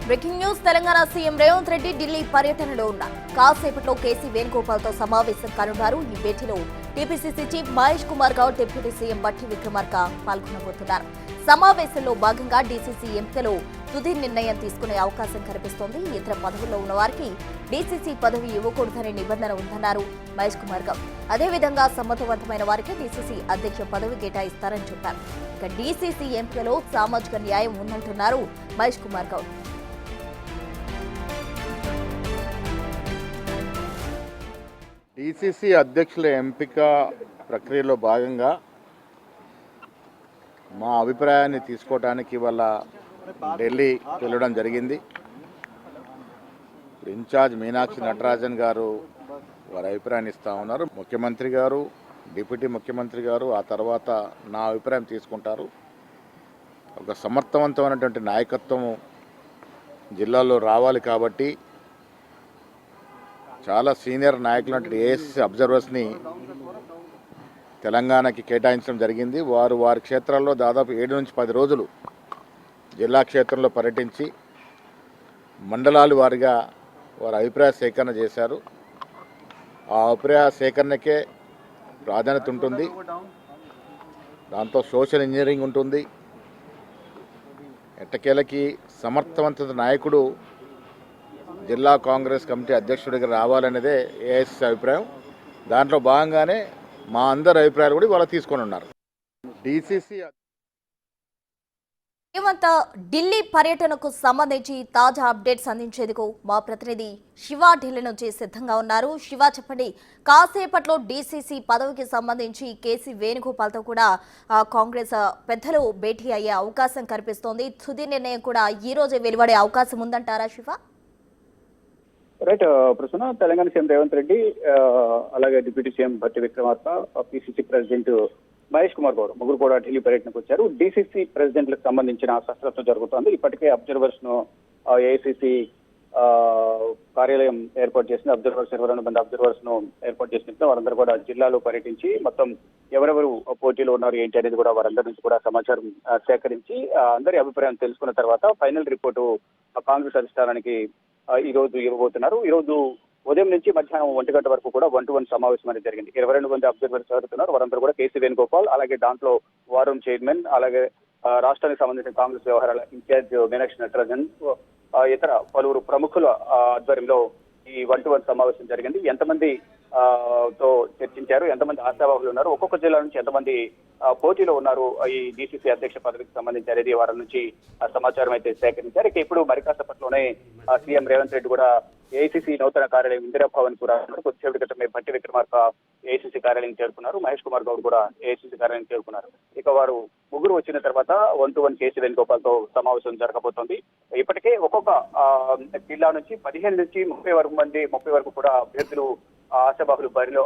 Breaking news Telangana CM Revanth Reddy Delhi పర్యటనలో ఉన్నారు. కాసేపట్లో కేసీ వేణుగోపాల్తో సమావేశం కానున్నారు. ఈ భేటీలో TPCC chief Mahesh Kumar Goud, deputy CM బట్టి విక్రమార్క పాల్గొనబోతున్నారు. సమావేశంలో భాగంగా డీసీసీ ఎంపికలో తుది నిర్ణయం తీసుకునే అవకాశం కనిపిస్తోంది. ఇతర పదవుల్లో ఉన్న వారికి డీసీసీ పదవి ఇవ్వకూడదనే నిబంధన ఉందన్నారు మహేష్ కుమార్ గౌడ్. అదేవిధంగా సమర్థవంతమైన వారికి డీసీసీ అధ్యక్ష పదవి కేటాయిస్తారని చెప్పారు. ఇక డీసీసీ ఎంపికలో సామాజిక న్యాయం ఉందంటున్నారు మహేష్ కుమార్ గౌడ్. డీసీసీ అధ్యక్షుల ఎంపిక ప్రక్రియలో భాగంగా మా అభిప్రాయాన్ని తీసుకోవడానికి ఇవాళ ఢిల్లీ వెళ్ళడం జరిగింది. ఇన్ఛార్జ్ మీనాక్షి నటరాజన్ గారు వారి అభిప్రాయాన్ని ఇస్తూ ఉన్నారు. ముఖ్యమంత్రి గారు, డిప్యూటీ ముఖ్యమంత్రి గారు ఆ తర్వాత నా అభిప్రాయం తీసుకుంటారు. ఒక సమర్థవంతమైనటువంటి నాయకత్వం జిల్లాలో రావాలి కాబట్టి చాలా సీనియర్ నాయకులు ఏఎస్సీ అబ్జర్వర్స్ని తెలంగాణకి కేటాయించడం జరిగింది. వారి క్షేత్రాల్లో దాదాపు 7 నుంచి 10 రోజులు జిల్లా క్షేత్రంలో పర్యటించి మండలాల వారిగా వారి అభిప్రాయ సేకరణ చేశారు. ఆ అభిప్రాయ సేకరణకే ప్రాధాన్యత ఉంటుంది. దాంతో సోషల్ ఇంజనీరింగ్ ఉంటుంది. ఎట్టకేలకి సమర్థవంత నాయకుడు జిల్లా కాంగ్రెస్ కమిటీ అధ్యక్షుడిగా రావాలనేదే ఏఐసీసీ అభిప్రాయం. దాంట్లో భాగంగానే మా అందరి అభిప్రాయాలు కూడా వాళ్ళు తీసుకొని ఉన్నారు. డీసీసీ రేవంత్ ఢిల్లీ పర్యటనకు సంబంధించి తాజా అప్డేట్స్ అందించేందుకు మా ప్రతినిధి శివ ఢిల్లీ నుంచి సిద్ధంగా ఉన్నారు. శివ, చెప్పండి, కాసేపట్లో డీసీసీ పదవికి సంబంధించి కేసీ వేణుగోపాల్తో కూడా కాంగ్రెస్ పెద్దలు భేటీ అయ్యే అవకాశం కనిపిస్తోంది. తుది నిర్ణయం కూడా ఈ రోజే వెలువడే అవకాశం ఉందంటారా శివ? రైట్ ప్రస్తుతం తెలంగాణ సీఎం రేవంత్ రెడ్డి, అలాగే డిప్యూటీ సీఎం బట్టి విక్రమార్క, పిసిసి ప్రెసిడెంట్ మహేష్ కుమార్ గౌడ్ ముగ్గురు కూడా ఢిల్లీ పర్యటనకు వచ్చారు. డీసీసీ ప్రెసిడెంట్లకు సంబంధించిన కసరత్తు జరుగుతోంది. ఇప్పటికే అబ్జర్వర్స్ ను ఏఐసీసీ కార్యాలయం ఏర్పాటు చేసింది. అబ్జర్వర్స్ 22 మంది అబ్జర్వర్స్ ను ఏర్పాటు చేసినప్పుడు వారందరూ కూడా జిల్లాలో పర్యటించి మొత్తం ఎవరెవరు పోటీలో ఉన్నారు ఏంటి అనేది కూడా వారందరి నుంచి కూడా సమాచారం సేకరించి అందరి అభిప్రాయం తెలుసుకున్న తర్వాత ఫైనల్ రిపోర్టు కాంగ్రెస్ అధిష్టానానికి ఈ రోజు ఇవ్వబోతున్నారు. ఈ రోజు ఉదయం నుంచి మధ్యాహ్నం 1 గంట వరకు కూడా 1-to-1 సమావేశం అనేది జరిగింది. 22 మంది అబ్జర్వర్స్ చదువుతున్నారు. వారందరూ కూడా కేసీ వేణుగోపాల్, అలాగే దాంట్లో వారం చైర్మన్, అలాగే రాష్ట్రానికి సంబంధించిన కాంగ్రెస్ వ్యవహారాల ఇన్ఛార్జ్ మీనాక్షి నటరాజన్, ఇతర పలువురు ప్రముఖుల ఆధ్వర్యంలో ఈ 1-to-1 సమావేశం జరిగింది. ఎంతమంది తో చర్చించారు, ఎంతమంది ఆశావాహులు ఉన్నారు, ఒక్కొక్క జిల్లా నుంచి ఎంతమంది పోటీలో ఉన్నారు ఈ డీసీసీ అధ్యక్ష పదవికి సంబంధించి అనేది వారి నుంచి సమాచారం అయితే సేకరించారు. ఇక ఇప్పుడు మరి కాసేపట్లోనే సీఎం రేవంత్ రెడ్డి కూడా ఏఐసీసీ నూతన కార్యాలయం ఇందిరా భవన్ కూడా కొద్దిసేపటి క్రితమే బట్టి విక్రమార్క ఏఐసీసీ కార్యాలయం చేరుకున్నారు. మహేష్ కుమార్ గౌడ్ కూడా ఏఐసీసీ కార్యాలయం చేరుకున్నారు. ఇక వారు ముగ్గురు వచ్చిన తర్వాత 1-to-1 కేసీ వేణుగోపాల్తో సమావేశం జరగబోతోంది. ఇప్పటికే ఒక్కొక్క జిల్లా నుంచి 15 నుంచి 30 వరకు కూడా అభ్యర్థులు ఆశాబాహులు బరిలో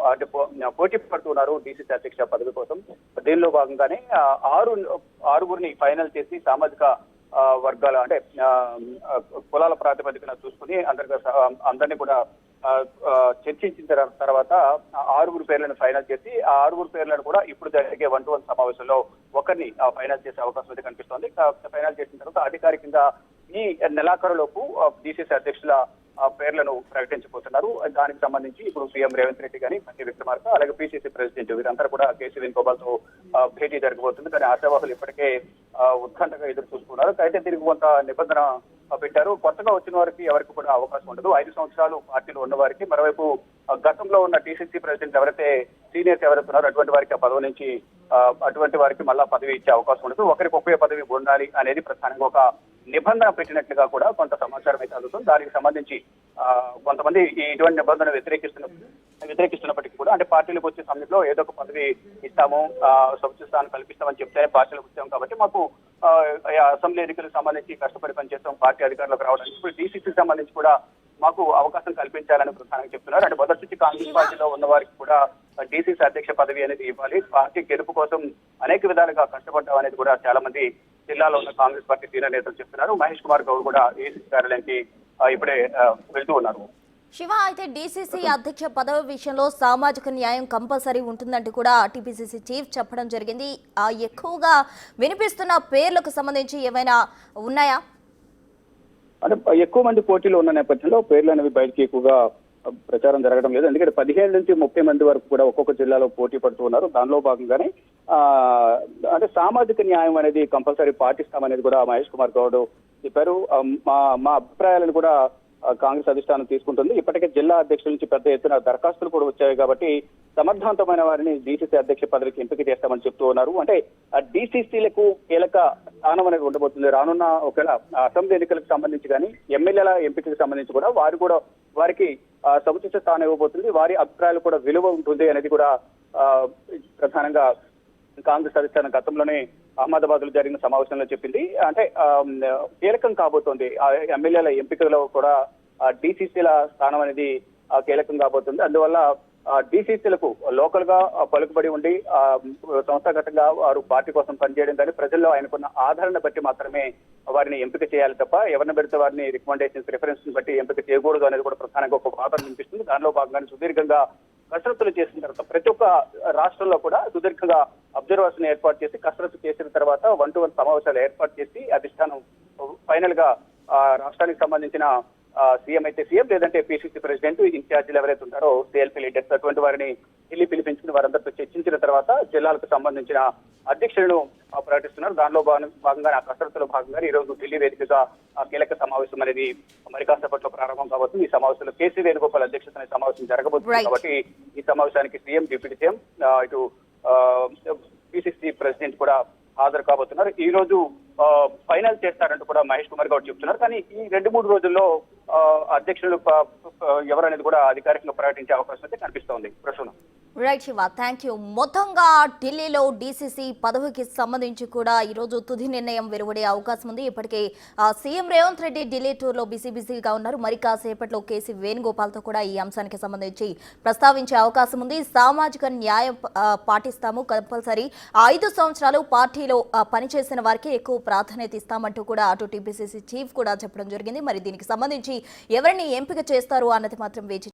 పోటీ పడుతున్నారు డీసీసీ అధ్యక్ష పదవి కోసం. దీనిలో భాగంగానే ఆరుగురిని ఫైనల్ చేసి సామాజిక వర్గాల అంటే కులాల ప్రాతిపదికన చూసుకుని అందరినీ కూడా చర్చించిన తర్వాత 6 పేర్లను ఫైనల్ చేసి ఆ 6 పేర్లను కూడా ఇప్పుడు జరిగే 1-to-1 సమావేశంలో ఒకరిని ఫైనల్ చేసే అవకాశం అయితే కనిపిస్తోంది. ఫైనల్ చేసిన తర్వాత అధికారికంగా ఈ నెలాఖరులోపు డీసీసీ అధ్యక్షుల పేర్లను ప్రకటించబోతున్నారు. దానికి సంబంధించి ఇప్పుడు సీఎం రేవంత్ రెడ్డి గాని, బట్టి విక్రమార్క, అలాగే పిసిసి ప్రెసిడెంట్ వీరందరూ కూడా కేసీ వేణుగోపాల్తో భేటీ జరగబోతుంది. కానీ ఆశావాహులు ఇప్పటికే ఉత్కంఠగా ఎదురు చూస్తున్నారు. అయితే దీనికి కొంత నిబంధన పెట్టారు. కొత్తగా వచ్చిన వారికి ఎవరికి కూడా అవకాశం ఉండదు. 5 సంవత్సరాలు పార్టీలో ఉన్న వారికి, మరోవైపు గతంలో ఉన్న డీసీసీ ప్రెసిడెంట్ ఎవరైతే సీనియర్స్ ఎవరైతే ఉన్నారో అటువంటి వారికి ఆ పదవి నుంచి అటువంటి వారికి మళ్ళా పదవి ఇచ్చే అవకాశం ఉండదు. ఒకరికి ఒకే పదవి ఉండాలి అనేది ప్రధానంగా ఒక నిబంధన పెట్టినట్లుగా కూడా కొంత సమాచారం అయితే అందుతుంది. దానికి సంబంధించి కొంతమంది ఇటువంటి నిబంధన వ్యతిరేకిస్తున్నప్పటికీ కూడా, అంటే పార్టీలకు వచ్చే సమయంలో ఏదో ఒక పదవి ఇస్తాము, సభ్య స్థానం కల్పిస్తామని చెప్తేనే పార్టీలకు వచ్చాము కాబట్టి మాకు అసెంబ్లీ ఎన్నికలకు సంబంధించి కష్టపడి పనిచేస్తాం పార్టీ అధికారులకు రావడానికి. ఇప్పుడు డీసీసీకి సంబంధించి కూడా మాకు అవకాశం కల్పించాలని ప్రధానంగా చెప్తున్నారు. అంటే మొదటి నుంచి కాంగ్రెస్ పార్టీలో ఉన్న వారికి కూడా డీసీసీ అధ్యక్ష పదవి అనేది ఇవ్వాలి. పార్టీ గెలుపు కోసం అనేక విధాలుగా కష్టపడ్డాం అనేది కూడా చాలా మంది జిల్లాలో ఉన్న కాంగ్రెస్ పార్టీ సీనియర్ నేతలు చెప్తున్నారు. మహేష్ కుమార్ గౌడ్ కూడా ఏసీసీ కార్యాలయానికి ఇప్పుడే వెళ్తూ ఉన్నారు. శివ, అయితే డీసీసీ అధ్యక్ష పదవి విషయంలో సామాజిక న్యాయం కంపల్సరీ ఉంటుందంటూ కూడా టీపీసీసీ చీఫ్ చెప్పడం జరిగింది. ఎక్కువగా వినిపిస్తున్న పేర్లకు సంబంధించి ఏమైనా ఉన్నాయా? అంటే ఎక్కువ మంది పోటీలో ఉన్న నేపథ్యంలో పేర్లు అనేవి బయటకి ఎక్కువగా ప్రచారం జరగడం లేదు. ఎందుకంటే 15 నుంచి 30 మంది వరకు కూడా ఒక్కొక్క జిల్లాలో పోటీ పడుతూ ఉన్నారు. దానిలో భాగంగానే అంటే సామాజిక న్యాయం అనేది కంపల్సరీ పాటిస్తామనేది కూడా మహేష్ కుమార్ గౌడ్ చెప్పారు. మా అభిప్రాయాలను కూడా కాంగ్రెస్ అధిష్టానం తీసుకుంటుంది. ఇప్పటికే జిల్లా అధ్యక్షుల నుంచి పెద్ద ఎత్తున దరఖాస్తులు కూడా వచ్చాయి కాబట్టి సమర్థవంతమైన వారిని డీసీసీ అధ్యక్ష పదవికి ఎంపిక చేస్తామని చెప్తూ ఉన్నారు. అంటే డీసీసీలకు కీలక స్థానం అనేది ఉండబోతుంది. రానున్న ఒకవేళ అసెంబ్లీ ఎన్నికలకు సంబంధించి కానీ ఎమ్మెల్యేల ఎంపికకు సంబంధించి కూడా వారికి సముచిత స్థానం ఇవ్వబోతుంది. వారి అభిప్రాయాలు కూడా విలువ ఉంటుంది అనేది కూడా ప్రధానంగా కాంగ్రెస్ అధిష్టానం గతంలోనే అహ్మదాబాద్ లో జరిగిన సమావేశంలో చెప్పింది. అంటే కీలకం కాబోతోంది. ఎమ్మెల్యేల ఎంపికలో కూడా డీసీసీల స్థానం అనేది కీలకం కాబోతుంది. అందువల్ల డీసీసీలకు లోకల్ గా పలుకుబడి ఉండి సంస్థాగతంగా వారు పార్టీ కోసం పనిచేయడం కానీ ప్రజల్లో ఆయనకున్న ఆదరణ బట్టి మాత్రమే వారిని ఎంపిక చేయాలి తప్ప ఎవరిని పెడితే వారిని రికమెండేషన్స్ ప్రిఫరెన్స్ బట్టి ఎంపిక చేయకూడదు అనేది కూడా ప్రధానంగా ఒక వాదన వినిపిస్తుంది. దానిలో భాగంగానే సుదీర్ఘంగా కసరత్తులు చేసిన తర్వాత ప్రతి ఒక్క రాష్ట్రంలో కూడా సుదీర్ఘంగా అబ్జర్వర్స్ ని ఏర్పాటు చేసి కసరత్తు చేసిన తర్వాత 1-to-1 సమావేశాలు ఏర్పాటు చేసి అధిష్టానం ఫైనల్ గా రాష్ట్రానికి సంబంధించిన సీఎం అయితే సీఎం లేదంటే పిసిసి ప్రెసిడెంట్ ఇన్ఛార్జీలు ఎవరైతే ఉంటారో సిఎల్పీ లీడర్స్ అటువంటి వారిని ఢిల్లీ పిలిపించుకుని వారందరితో చర్చించిన తర్వాత జిల్లాలకు సంబంధించిన అధ్యక్షులను ప్రకటిస్తున్నారు. దానిలో భాగంగా ఆ కసరత్తులో భాగంగా ఈ రోజు ఢిల్లీ వేదికగా కీలక సమావేశం అనేది మరి కాసేపట్లో ప్రారంభం కాబోతుంది. ఈ సమావేశంలో కేసీ వేణుగోపాల్ అధ్యక్షతన సమావేశం జరగబోతుంది కాబట్టి ఈ సమావేశానికి సీఎం డిప్యూటీ సీఎం ఇటు పిసిసి ప్రెసిడెంట్ కూడా హాజరు కాబోతున్నారు. ఈ రోజు ఫైనల్ చేస్తారంటూ కూడా మహేష్ కుమార్ గౌడ్ చెప్తున్నారు. కానీ ఈ 2-3 రోజుల్లో అధ్యక్షులు ఎవరనేది కూడా అధికారికంగా ప్రకటించే అవకాశం అయితే కనిపిస్తోంది. Prasuna. Right Shiva, thank you. మొత్తంగా ఢిల్లీలో డీసీసీ పదవికి సంబంధించి కూడా ఈరోజు తుది నిర్ణయం వెలువడే అవకాశం ఉంది. ఇప్పటికే సీఎం రేవంత్ రెడ్డి ఢిల్లీ టూర్లో బిజీగా ఉన్నారు. మరి కాసేపట్లో కేసీ వేణుగోపాల్తో కూడా ఈ అంశానికి సంబంధించి ప్రస్తావించే అవకాశం ఉంది. సామాజిక న్యాయం పాటిస్తాము, కంపల్సరీ 5 సంవత్సరాలు పార్టీలో పనిచేసిన వారికి ఎక్కువ ప్రాధాన్యత ఇస్తామంటూ కూడా అటు టీపీసీసీ చీఫ్ కూడా చెప్పడం జరిగింది. మరి దీనికి సంబంధించి ఎవరిని ఎంపిక చేస్తారు అన్నది మాత్రం వేచి